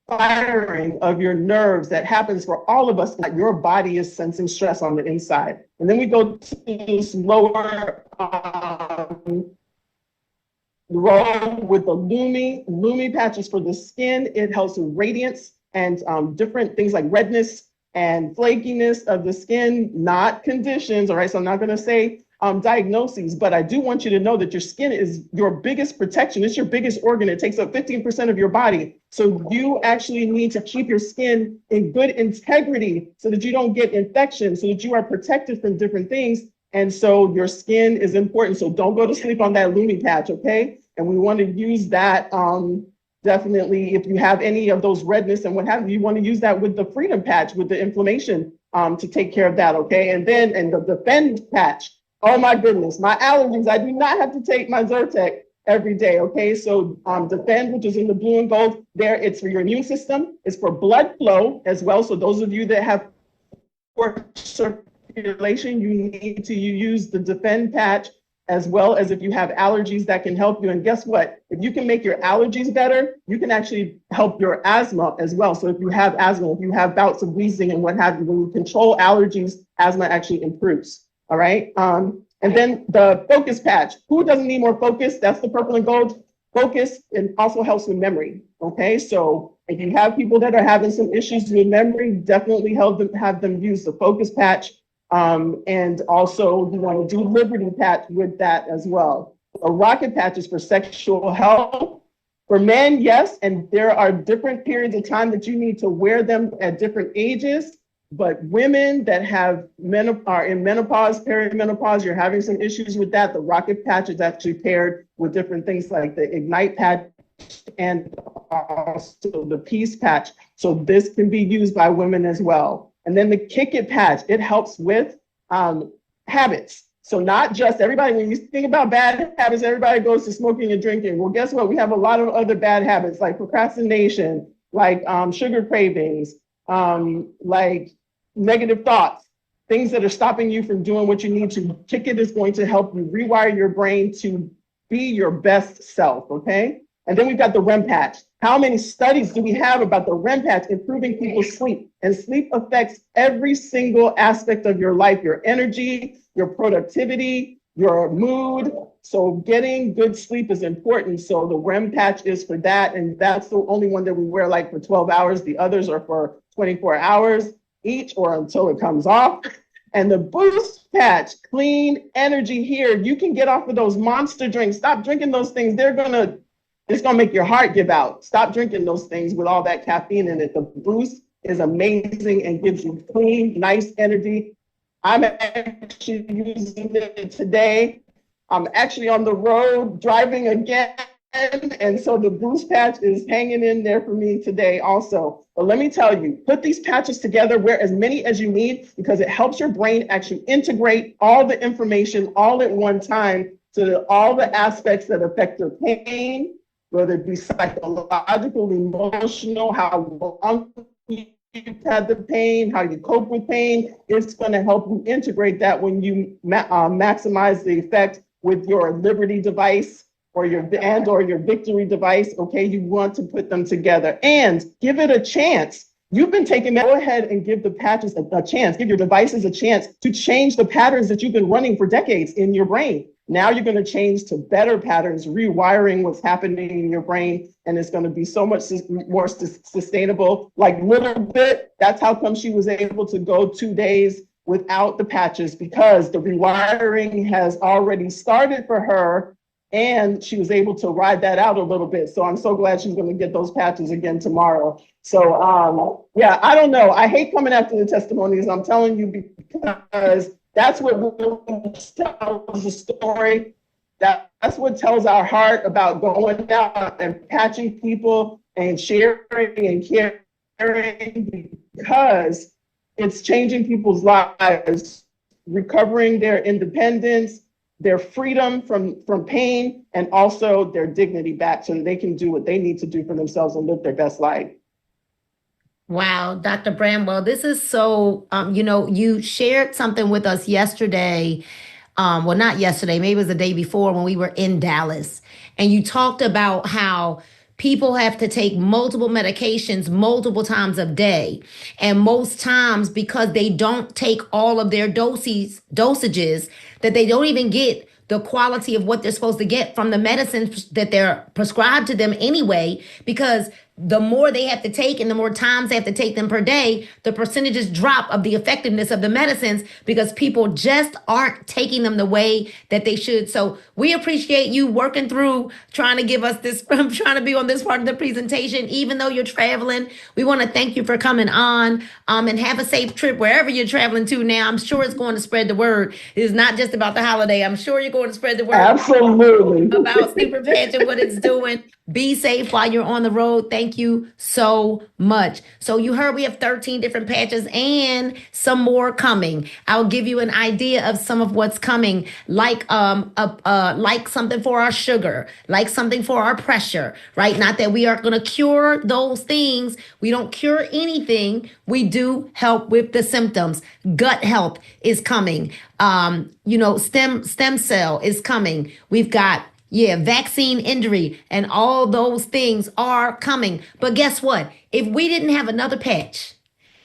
firing of your nerves that happens for all of us, that your body is sensing stress on the inside. And then we go to this lower row with the Lumi patches for the skin. It helps with radiance and different things like redness and flakiness of the skin, not conditions. All right, so I'm not going to say diagnoses, but I do want you to know that your skin is your biggest protection. It's your biggest organ. It takes up 15% of your body. So you actually need to keep your skin in good integrity so that you don't get infections, so that you are protected from different things. And so your skin is important. So don't go to sleep on that Lumi patch, okay? And we want to use that definitely if you have any of those redness and what have you, you want to use that with the Freedom patch, with the inflammation to take care of that, okay? And then the Defend patch. Oh my goodness, my allergies. I do not have to take my Zyrtec every day, okay? So Defend, which is in the blue and gold there, it's for your immune system. It's for blood flow as well. So those of you that have poor circulation, you need to use the Defend patch, as well as if you have allergies that can help you. And guess what? If you can make your allergies better, you can actually help your asthma as well. So if you have asthma, if you have bouts of wheezing and what have you, when you control allergies, asthma actually improves. All right. And then the Focus patch. Who doesn't need more focus? That's the purple and gold. Focus, and also helps with memory. Okay. So if you have people that are having some issues with memory, definitely have them use the Focus patch. And also you want to do Liberty patch with that as well. A Rocket patch is for sexual health. For men, yes. And there are different periods of time that you need to wear them at different ages. But women that are in menopause, perimenopause, you're having some issues with that. The Rocket patch is actually paired with different things like the Ignite patch and also the Peace patch. So this can be used by women as well. And then the Kick It patch, it helps with habits. So not just everybody, when you think about bad habits, everybody goes to smoking and drinking. Well, guess what? We have a lot of other bad habits like procrastination, like sugar cravings, like negative thoughts, things that are stopping you from doing what you need to. Kick It is going to help you rewire your brain to be your best self, okay? And then we've got the REM patch. How many studies do we have about the REM patch improving people's sleep? And sleep affects every single aspect of your life, your energy, your productivity, your mood. So getting good sleep is important. So the REM patch is for that. And that's the only one that we wear like for 12 hours. The others are for 24 hours each or until it comes off. And the Boost patch, clean energy here. You can get off of those monster drinks. Stop drinking those things. It's gonna make your heart give out. Stop drinking those things with all that caffeine in it. The Boost is amazing and gives you clean, nice energy. I'm actually using it today. I'm actually on the road driving again. And so the Boost patch is hanging in there for me today also. But let me tell you, put these patches together, wear as many as you need, because it helps your brain actually integrate all the information all at one time to all the aspects that affect your pain, whether it be psychological, emotional, how long you've had the pain, how you cope with pain. It's going to help you integrate that when you maximize the effect with your Liberty device or your Victory device. Okay, you want to put them together and give it a chance. You've been taking that. Go ahead and give the patches a chance. Give your devices a chance to change the patterns that you've been running for decades in your brain. Now you're going to change to better patterns, rewiring what's happening in your brain, and it's going to be so much more sustainable. Like Little Bit, that's how come she was able to go 2 days without the patches because the rewiring has already started for her and she was able to ride that out a little bit. So I'm so glad she's going to get those patches again tomorrow. So yeah, I don't know. I hate coming after the testimonies. I'm telling you because that's what really tells the story. That's what tells our heart about going out and patching people and sharing and caring because it's changing people's lives, recovering their independence, their freedom from pain, and also their dignity back so that they can do what they need to do for themselves and live their best life. Wow, Dr. Bramwell, this is so, you shared something with us yesterday. Well, not yesterday, maybe it was the day before when we were in Dallas. And you talked about how people have to take multiple medications multiple times a day. And most times, because they don't take all of their dosages, that they don't even get the quality of what they're supposed to get from the medicines that they're prescribed to them anyway, because the more they have to take and the more times they have to take them per day, the percentages drop of the effectiveness of the medicines because people just aren't taking them the way that they should. So we appreciate you working through trying to give us this, trying to be on this part of the presentation, even though you're traveling. We want to thank you for coming on and have a safe trip wherever you're traveling to now. I'm sure it's going to spread the word. It's not just about the holiday. I'm sure you're going to spread the word. Absolutely. About SuperPatch and what it's doing. Be safe while you're on the road. Thank you so much. So you heard we have 13 different patches and some more coming. I'll give you an idea of some of what's coming, like something for our sugar, like something for our pressure, right? Not that we are going to cure those things. We don't cure anything. We do help with the symptoms. Gut health is coming. Stem cell is coming. We've got vaccine injury and all those things are coming. But guess what? If we didn't have another patch,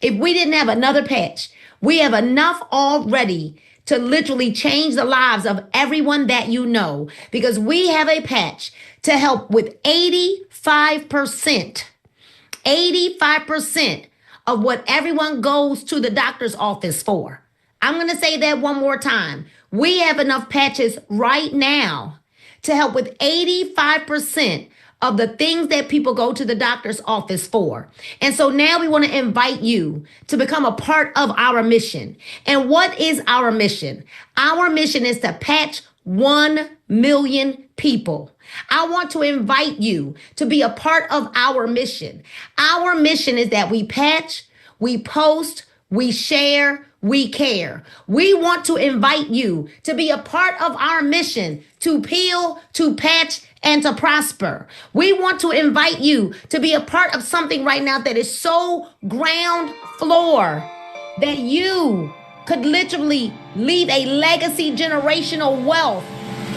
we have enough already to literally change the lives of everyone that you know, because we have a patch to help with 85% of what everyone goes to the doctor's office for. I'm going to say that one more time. We have enough patches right now to help with 85% of the things that people go to the doctor's office for. And so now we want to invite you to become a part of our mission. And what is our mission? Our mission is to patch 1 million people. I want to invite you to be a part of our mission. Our mission is that we patch, we post, we share, we care. We want to invite you to be a part of our mission to peel, to patch, and to prosper. We want to invite you to be a part of something right now that is so ground floor that you could literally leave a legacy generational wealth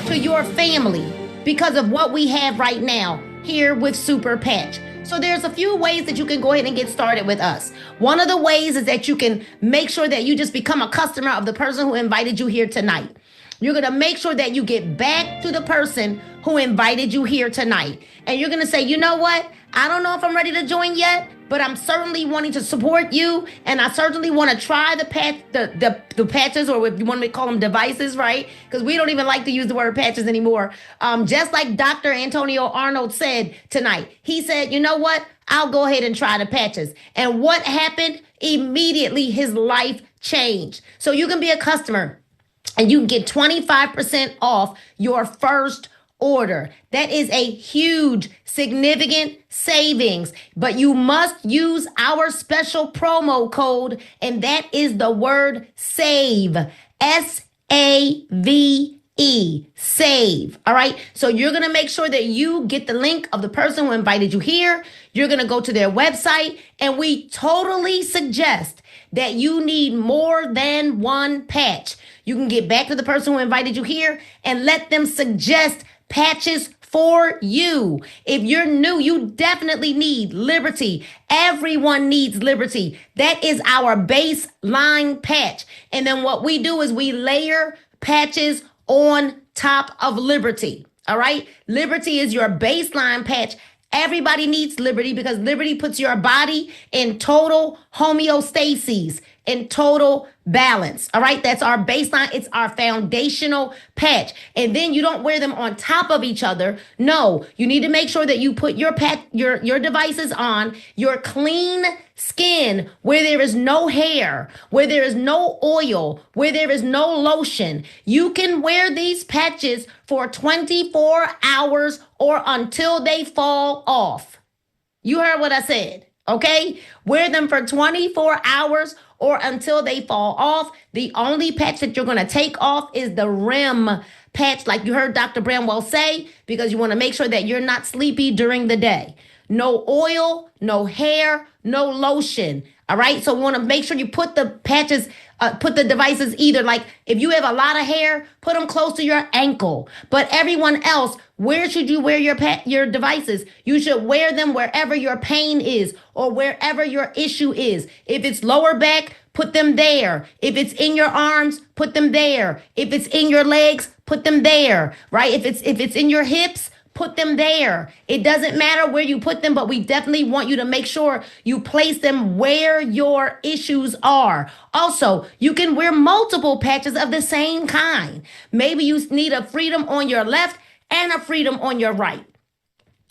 to your family because of what we have right now here with SuperPatch. So there's a few ways that you can go ahead and get started with us. One of the ways is that you can make sure that you just become a customer of the person who invited you here tonight. You're going to make sure that you get back to the person who invited you here tonight. And you're going to say, you know what? I don't know if I'm ready to join yet, but I'm certainly wanting to support you. And I certainly want to try the patches, or if you want to call them devices, right? Because we don't even like to use the word patches anymore. Just like Dr. Antonio Arnold said tonight, he said, you know what? I'll go ahead and try the patches. And what happened? Immediately his life changed. So you can be a customer and you can get 25% off your first order. That is a huge, significant savings, but you must use our special promo code, and that is the word SAVE, SAVE, save. All right. So you're going to make sure that you get the link of the person who invited you here. You're going to go to their website, and we totally suggest that you need more than one patch. You can get back to the person who invited you here and let them suggest patches for you. If you're new, you definitely need Liberty. Everyone needs Liberty. That is our baseline patch. And then what we do is we layer patches on top of Liberty. All right. Liberty is your baseline patch. Everybody needs Liberty because Liberty puts your body in total homeostasis, and total balance. All right, that's our baseline. It's our foundational patch. And then you don't wear them on top of each other. No, you need to make sure that you put your devices on your clean skin, where there is no hair, where there is no oil, where there is no lotion. You can wear these patches for 24 hours or until they fall off. You heard what I said, okay? Wear them for 24 hours or until they fall off. The only patch that you're going to take off is the rim patch, like you heard Dr. Bramwell say, because you want to make sure that you're not sleepy during the day. No oil, no hair, no lotion. All right. So we want to make sure you put the patches, put the devices either, like if you have a lot of hair, put them close to your ankle. But everyone else, where should you wear your devices? You should wear them wherever your pain is or wherever your issue is. If it's lower back, put them there. If it's in your arms, put them there. If it's in your legs, put them there, right? If it's in your hips, put them there. It doesn't matter where you put them, but we definitely want you to make sure you place them where your issues are. Also, you can wear multiple patches of the same kind. Maybe you need a freedom on your left and a freedom on your right.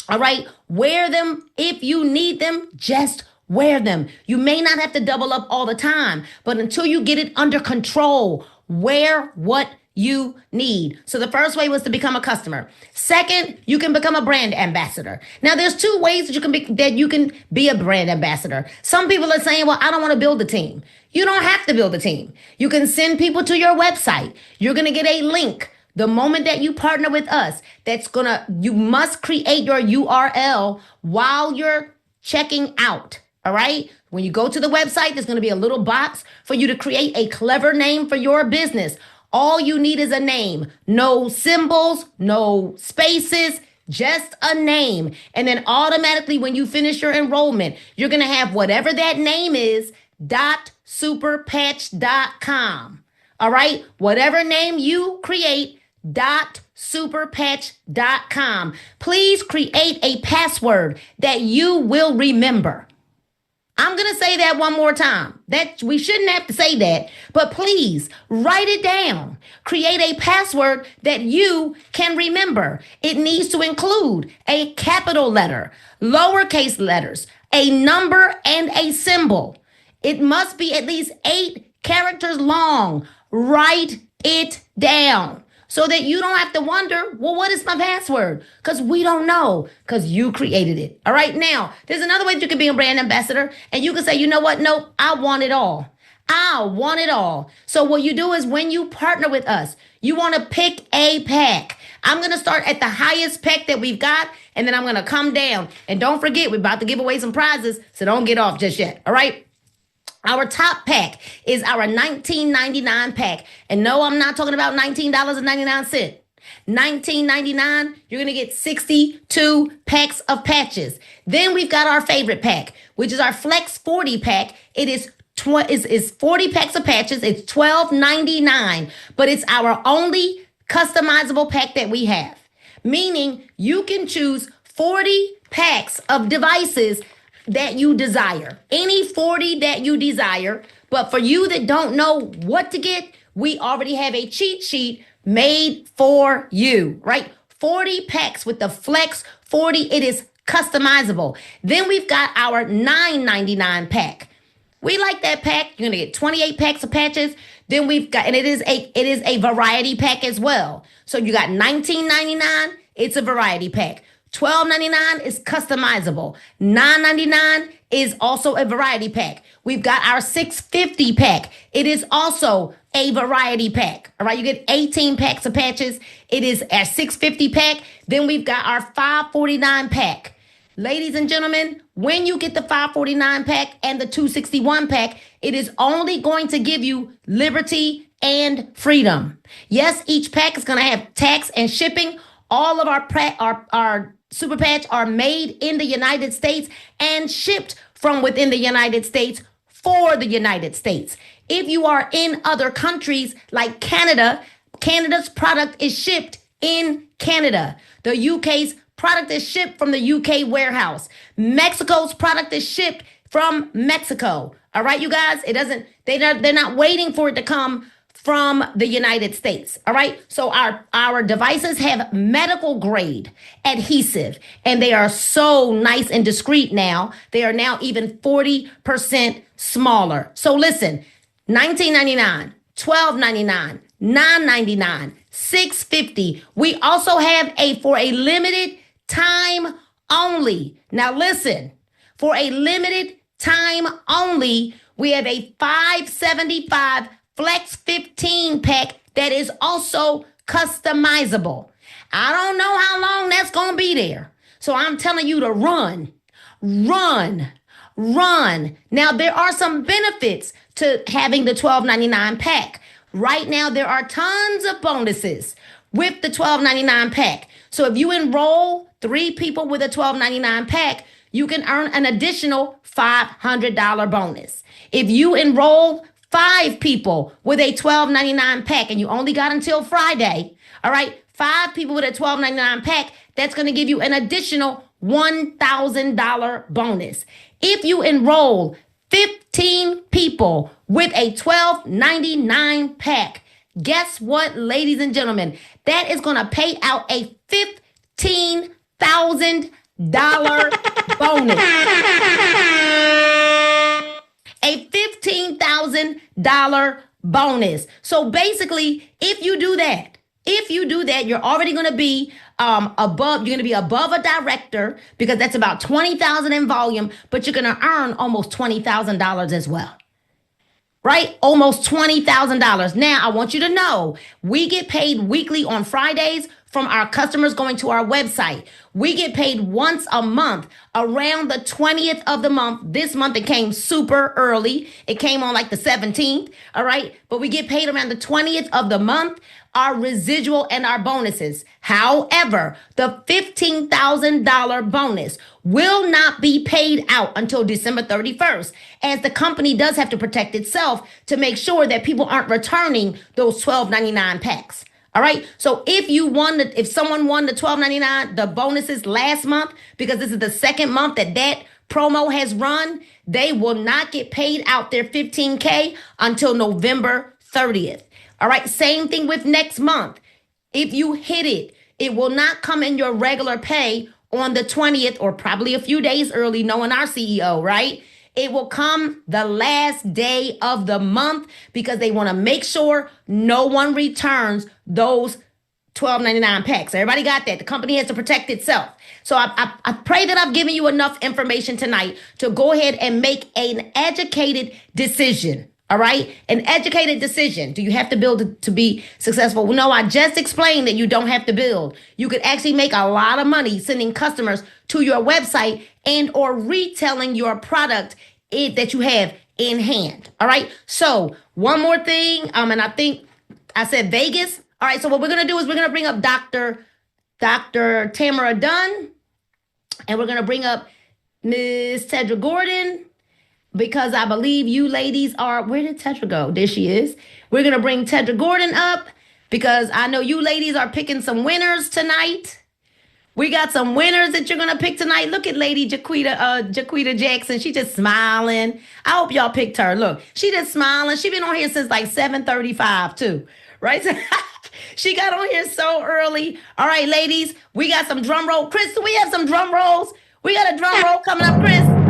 All right, wear them if you need them, just wear them. You may not have to double up all the time, but until you get it under control, wear what you need. So the first way was to become a customer. Second, you can become a brand ambassador. Now there's two ways that you can be a brand ambassador. Some people are saying, well, I don't want to build a team. You don't have to build a team. You can send people to your website. You're going to get a link. The moment that you partner with us, you must create your URL while you're checking out. All right. When you go to the website, there's going to be a little box for you to create a clever name for your business. All you need is a name, no symbols, no spaces, just a name. And then automatically when you finish your enrollment, you're going to have whatever that name is, .superpatch.com. All right. Whatever name you create, .superpatch.com. Please create a password that you will remember. I'm going to say that one more time. That we shouldn't have to say that, but please write it down. Create a password that you can remember. It needs to include a capital letter, lowercase letters, a number, and a symbol. It must be at least 8 characters long. Write it down so that you don't have to wonder, well, what is my password? Because we don't know, because you created it. All right. Now, there's another way that you can be a brand ambassador, and you can say, you know what? Nope, I want it all. I want it all. So what you do is when you partner with us, you want to pick a pack. I'm going to start at the highest pack that we've got, and then I'm going to come down. And don't forget, we're about to give away some prizes, so don't get off just yet. All right. Our top pack is our $19.99 pack. And no, I'm not talking about $19.99. $19.99, you're going to get 62 packs of patches. Then we've got our favorite pack, which is our Flex 40 pack. It is 40 packs of patches. It's $12.99, but it's our only customizable pack that we have, meaning you can choose 40 packs of devices that you desire, any 40 that you desire. But for you that don't know what to get, we already have a cheat sheet made for you, right? 40 packs with the Flex 40. It is customizable. Then we've got our $9.99 pack. We like that pack. You're gonna get 28 packs of patches. Then we've got, and it is a variety pack as well. So you got $19.99. It's a variety pack. $12.99 is customizable. $9.99 is also a variety pack. We've got our $6.50 pack. It is also a variety pack. All right, you get 18 packs of patches. It is a $6.50 pack. Then we've got our $5.49 pack. Ladies and gentlemen, when you get the $5.49 pack and the $2.61 pack, it is only going to give you liberty and freedom. Yes, each pack is going to have tax and shipping. All of our Super Patch are made in the United States and shipped from within the United States for the United States. If you are in other countries like Canada, Canada's product is shipped in Canada. The UK's product is shipped from the UK warehouse. Mexico's product is shipped from Mexico. All right, you guys, they're not waiting for it to come from the United States. All right. So our devices have medical grade adhesive, and they are so nice and discreet now. They are now even 40% smaller. So listen, $19.99, $12.99, $9.99, $6.50. We also have for a limited time only. Now listen, for a limited time only, we have a $5.75 Flex 15 pack that is also customizable. I don't know how long that's going to be there. So I'm telling you to run. Now, there are some benefits to having the $12.99 pack. Right now, there are tons of bonuses with the $12.99 pack. So if you enroll 3 people with a $12.99 pack, you can earn an additional $500 bonus. If you enroll 5 people with a $12.99 pack, and you only got until Friday, all right, 5 people with a $12.99 pack, that's going to give you an additional $1,000 bonus. If you enroll 15 people with a $12.99 pack, guess what, ladies and gentlemen? That is going to pay out a $15,000 bonus. A $15,000 bonus. So basically, if you do that, you're already going to be above a director, because that's about $20,000 in volume, but you're going to earn almost $20,000 as well. Right? Almost $20,000. Now, I want you to know, we get paid weekly on Fridays from our customers going to our website. We get paid once a month around the 20th of the month. This month it came super early. It came on like the 17th. All right. But we get paid around the 20th of the month, our residual and our bonuses. However, the $15,000 bonus will not be paid out until December 31st, as the company does have to protect itself to make sure that people aren't returning those $12.99 packs. All right. So if someone won the $12.99, the bonuses last month, because this is the second month that promo has run, they will not get paid out their $15K until November 30th. All right. Same thing with next month. If you hit it, it will not come in your regular pay on the 20th, or probably a few days early, knowing our CEO, right? It will come the last day of the month, because they want to make sure no one returns those $12.99 packs. Everybody got that? The company has to protect itself. So I pray that I've given you enough information tonight to go ahead and make an educated decision. All right? An educated decision. Do you have to build to be successful? No, I just explained that you don't have to build. You could actually make a lot of money sending customers to your website and or retailing your product that you have in hand. All right. So one more thing. And I think I said Vegas. All right. So what we're going to do is we're going to bring up Dr. Tamara Dunn, and we're going to bring up Ms. Tedra Gordon, because I believe you ladies are, where did Tedra go? There she is. We're going to bring Tedra Gordon up, because I know you ladies are picking some winners tonight. We got some winners that you're going to pick tonight. Look at Lady Jaquita Jackson. She just smiling. I hope y'all picked her. Look, she just smiling. She been on here since like 7:35 too, right? She got on here so early. All right, ladies, we got some drum roll. Chris, do we have some drum rolls? We got a drum roll coming up, Chris.